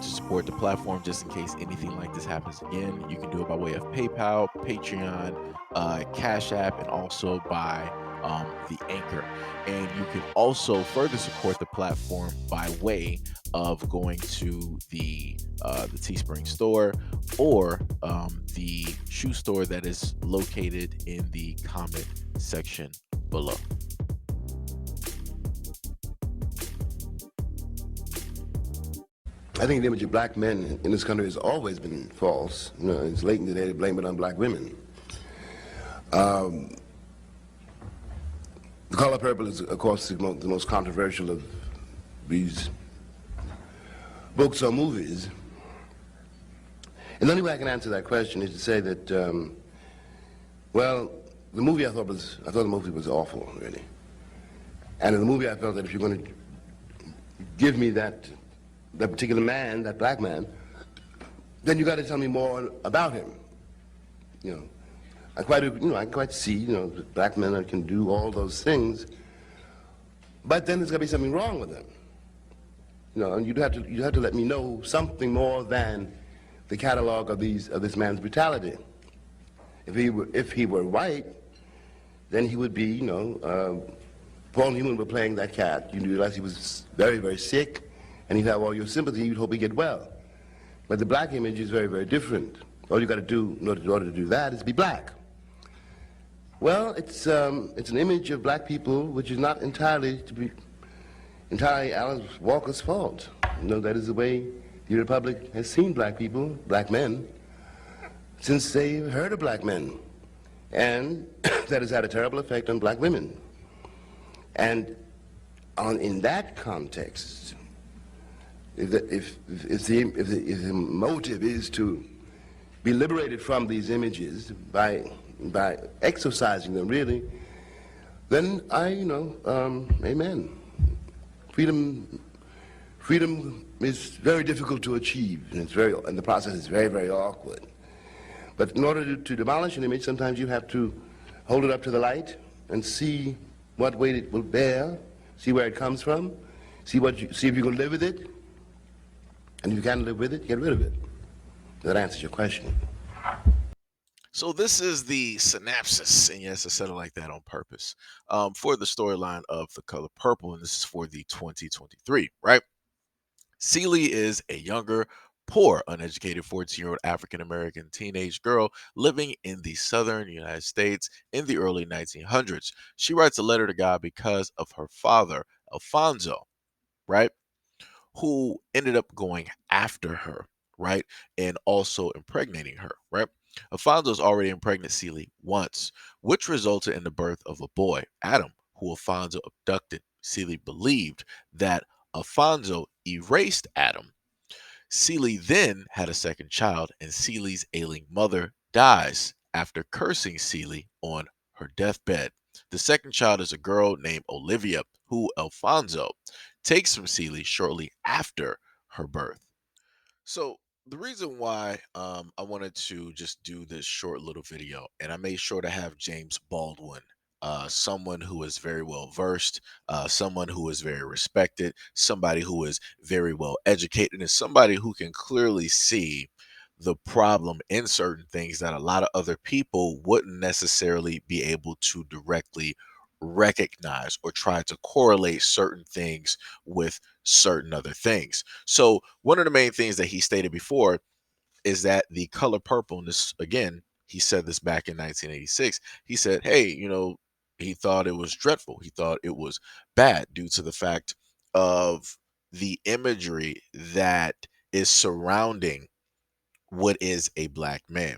want to support the platform just in case anything like this happens again, you can do it by way of PayPal, Patreon, Cash App, and also by the Anchor. And you can also further support the platform by way of going to the Teespring store or the shoe store that is located in the comment section below. I think the image of black men in this country has always been false. You know, it's latent today to blame it on black women. The Color Purple is, of course, the most controversial of these books or movies. And the only way I can answer that question is to say that, well, the movie I thought the movie was awful, really. And in the movie I felt that if you're going to give me that particular man, that black man, then you got to tell me more about him. You know, I can quite see, that black men that can do all those things, but then there's got to be something wrong with them. You know, and you have to let me know something more than the catalog of this man's brutality. If he were white, then he would be, Paul Newman were playing that cat. You realize he was very, very sick, and he'd have all your sympathy. You'd hope he'd get well. But the black image is very, very different. All you got to do in order to do that is be black. Well, it's an image of black people which is not entirely Alice Walker's fault. That is the way the Republic has seen black people, black men, since they've heard of black men. And that has had a terrible effect on black women. And in that context, if the motive is to be liberated from these images by exercising them, really, then amen. Freedom is very difficult to achieve, and the process is very, very awkward. But in order to demolish an image, sometimes you have to hold it up to the light and see what weight it will bear, see where it comes from, see if you can live with it, and if you can't live with it, get rid of it. That answers your question. So this is the synopsis, and yes, I said it like that on purpose, for the storyline of The Color Purple, and this is for the 2023, right? Celie is a younger, poor, uneducated 14-year-old African-American teenage girl living in the southern United States in the early 1900s. She writes a letter to God because of her father, Alfonso, right? Who ended up going after her, right? And also impregnating her, right? Alfonso's already impregnated Celie once, which resulted in the birth of a boy, Adam, who Alfonso abducted. Celie believed that Alfonso erased Adam. Celie then had a second child, and Celie's ailing mother dies after cursing Celie on her deathbed. The second child is a girl named Olivia, who Alfonso takes from Celie shortly after her birth. So the reason why I wanted to just do this short little video, and I made sure to have James Baldwin, someone who is very well versed, someone who is very respected, somebody who is very well educated, and somebody who can clearly see the problem in certain things that a lot of other people wouldn't necessarily be able to directly recognize or try to correlate certain things with certain other things. So one of the main things that he stated before is that The Color Purple, and this again, he said this back in 1986. He said, hey, he thought it was dreadful. He thought it was bad due to the fact of the imagery that is surrounding what is a black man.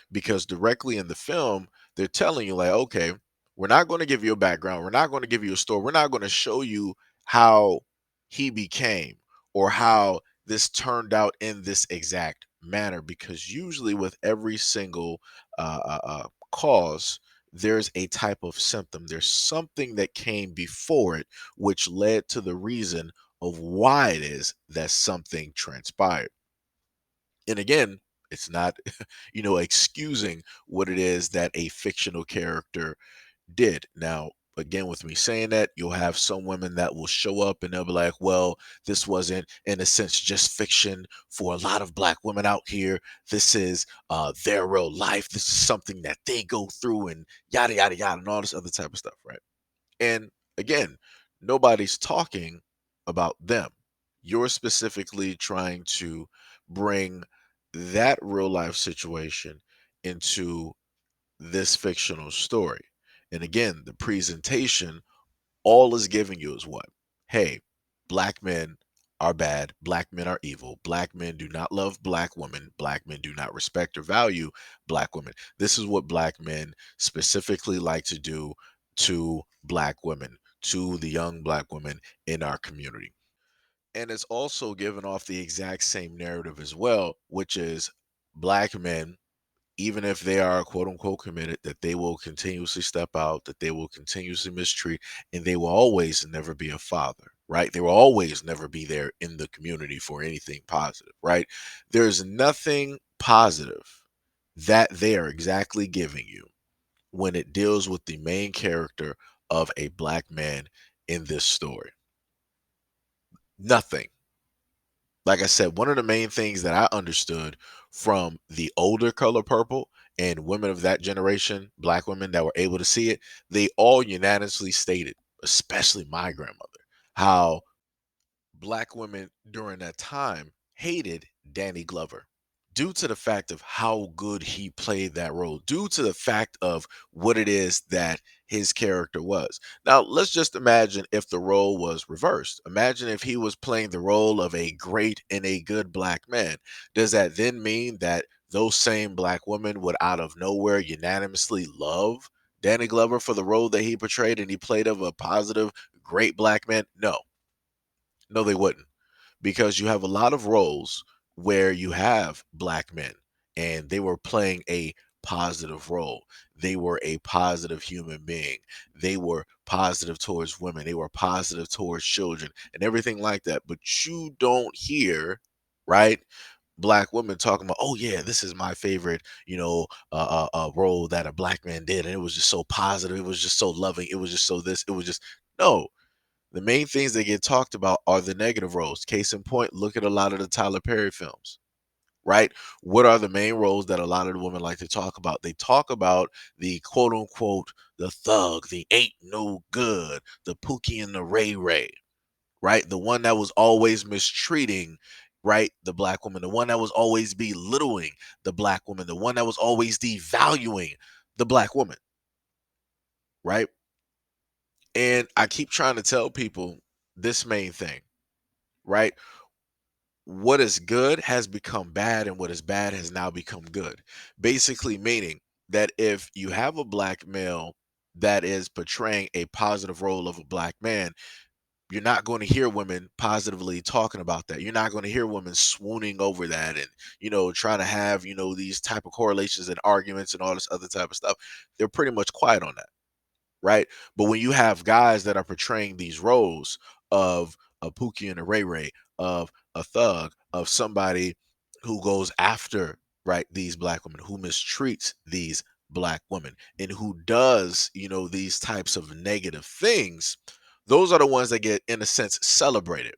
Because directly in the film, they're telling you, like, okay, we're not going to give you a background. We're not going to give you a story. We're not going to show you how he became or how this turned out in this exact manner. Because usually with every single cause, there's a type of symptom. There's something that came before it, which led to the reason of why it is that something transpired. And again, it's not, excusing what it is that a fictional character did. Now, again, with me saying that, you'll have some women that will show up and they'll be like, well, this wasn't, in a sense, just fiction for a lot of black women out here. This is their real life. This is something that they go through and yada, yada, yada, and all this other type of stuff, right? And again, nobody's talking about them. You're specifically trying to bring that real life situation into this fictional story. And again, the presentation, all is giving you is what? Hey, black men are bad. Black men are evil. Black men do not love black women. Black men do not respect or value black women. This is what black men specifically like to do to black women, to the young black women in our community. And it's also given off the exact same narrative as well, which is black men, even if they are quote unquote committed, that they will continuously step out, that they will continuously mistreat, and they will always never be a father, right? They will always never be there in the community for anything positive, right? There's nothing positive that they are exactly giving you when it deals with the main character of a black man in this story. Nothing. Like I said, one of the main things that I understood from the older Color Purple and women of that generation, black women that were able to see it, they all unanimously stated, especially my grandmother, how black women during that time hated Danny Glover due to the fact of how good he played that role, due to the fact of what it is that his character was. Now, let's just imagine if the role was reversed. Imagine if he was playing the role of a great and a good black man. Does that then mean that those same black women would out of nowhere unanimously love Danny Glover for the role that he portrayed and he played of a positive, great black man? No, no, they wouldn't, because you have a lot of roles where you have black men and they were playing a positive role. They were a positive human being. They were positive towards women. They were positive towards children and everything like that. But you don't hear, right? Black women talking about, oh yeah, this is my favorite, role that a black man did, and it was just so positive. It was just so loving. It was just so this. It was just no. The main things that get talked about are the negative roles. Case in point, look at a lot of the Tyler Perry films, right? What are the main roles that a lot of the women like to talk about? They talk about the quote unquote, the thug, the ain't no good, the Pookie and the Ray Ray, right? The one that was always mistreating, right? The black woman, the one that was always belittling the black woman, the one that was always devaluing the black woman, right? And I keep trying to tell people this main thing, right? What is good has become bad and what is bad has now become good. Basically, meaning that if you have a black male that is portraying a positive role of a black man, you're not going to hear women positively talking about that. You're not going to hear women swooning over that and, trying to have, these type of correlations and arguments and all this other type of stuff. They're pretty much quiet on that, right? But when you have guys that are portraying these roles of a Pookie and a Ray Ray, of a thug, of somebody who goes after, right, these black women, who mistreats these black women, and who does, these types of negative things, those are the ones that get, in a sense, celebrated,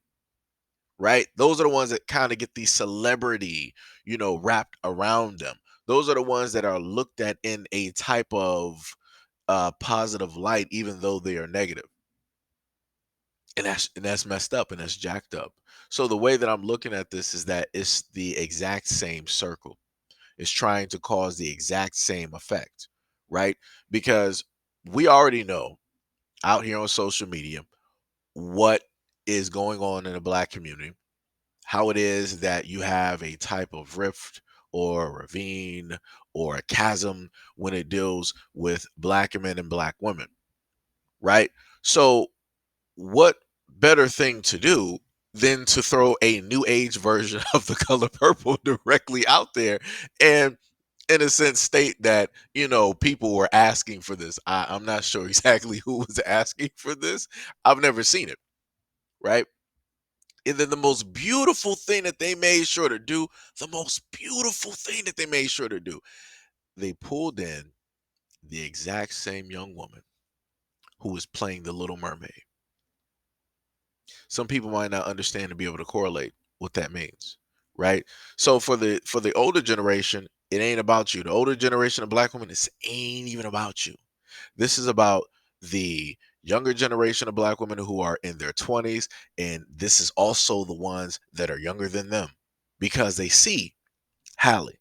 right? Those are the ones that kind of get the celebrity, wrapped around them. Those are the ones that are looked at in a type of positive light, even though they are negative. And that's messed up and that's jacked up. So the way that I'm looking at this is that it's the exact same circle. It's trying to cause the exact same effect, right? Because we already know out here on social media what is going on in the black community, how it is that you have a type of rift or a ravine or a chasm when it deals with black men and black women, right? So what better thing to do than to throw a new age version of the color purple directly out there and, in a sense, state that, people were asking for this. I'm not sure exactly who was asking for this. I've never seen it, right? And then the most beautiful thing that they made sure to do, the most beautiful thing that they made sure to do, they pulled in the exact same young woman who is playing the Little Mermaid. Some people might not understand and be able to correlate what that means, right? So for the older generation, it ain't about you. The older generation of black women, this ain't even about you. This is about the younger generation of black women who are in their 20s, and this is also the ones that are younger than them because they see Halle,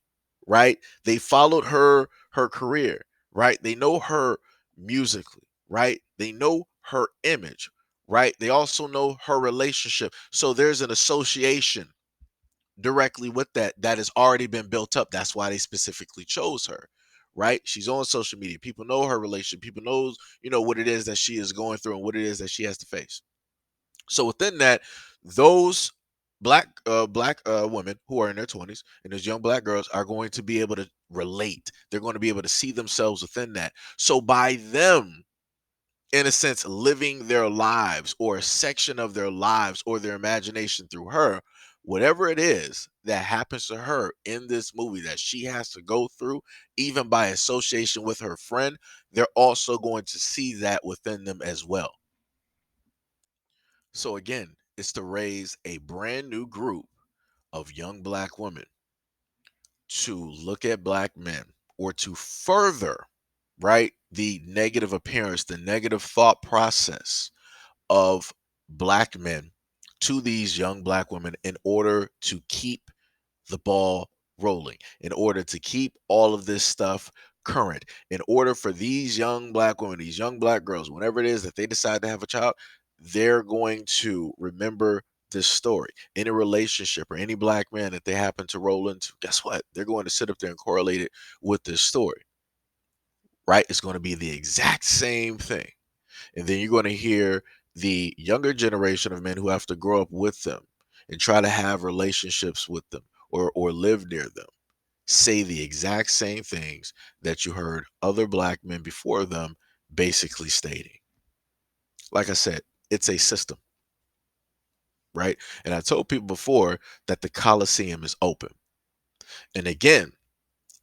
right? They followed her career, right? They know her musically, right? They know her image, right? They also know her relationship. So there's an association directly with that has already been built up. That's why they specifically chose her, right? She's on social media. People know her relationship. People knows, what it is that she is going through and what it is that she has to face. So within that, those black women who are in their 20s and those young black girls are going to be able to relate. They're going to be able to see themselves within that. So by them, in a sense, living their lives or a section of their lives or their imagination through her, whatever it is that happens to her in this movie that she has to go through, even by association with her friend, they're also going to see that within them as well. So again, it's to raise a brand new group of young black women to look at black men or to further, right, the negative appearance, the negative thought process of black men to these young black women in order to keep the ball rolling, in order to keep all of this stuff current, in order for these young black women, these young black girls, whenever it is that they decide to have a child, they're going to remember this story. Any relationship or any black man that they happen to roll into, guess what? They're going to sit up there and correlate it with this story, right? It's going to be the exact same thing. And then you're going to hear the younger generation of men who have to grow up with them and try to have relationships with them or live near them say the exact same things that you heard other black men before them basically stating. Like I said, it's a system, right? And I told people before that the Coliseum is open. And again,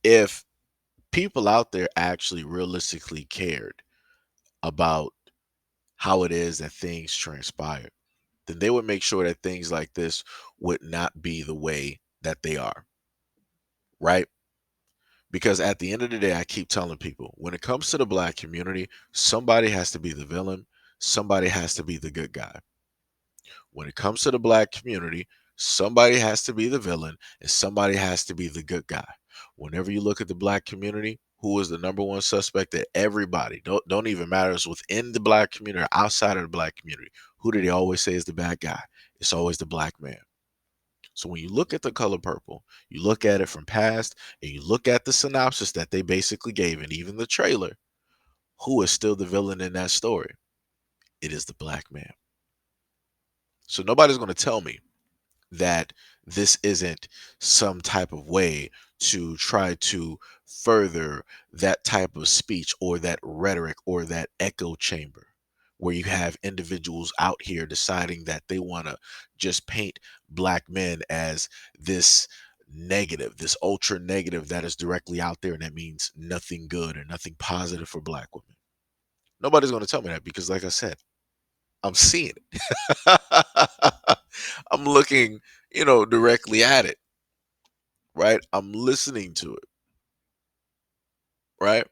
if people out there actually realistically cared about how it is that things transpire, then they would make sure that things like this would not be the way that they are, right? Because at the end of the day, I keep telling people when it comes to the black community, somebody has to be the villain, somebody has to be the good guy. When it comes to the black community, somebody has to be the villain and somebody has to be the good guy. Whenever you look at the black community, who is the number one suspect that everybody don't even matter is within the black community or outside of the black community? Who do they always say is the bad guy? It's always the black man. So when you look at the color purple, you look at it from past and you look at the synopsis that they basically gave and even the trailer, who is still the villain in that story? It is the black man. So nobody's going to tell me that this isn't some type of way to try to further that type of speech or that rhetoric or that echo chamber where you have individuals out here deciding that they want to just paint black men as this negative, this ultra negative that is directly out there and that means nothing good or nothing positive for black women. Nobody's going to tell me that because like I said, I'm seeing it. I'm looking, directly at it, right? I'm listening to it, right?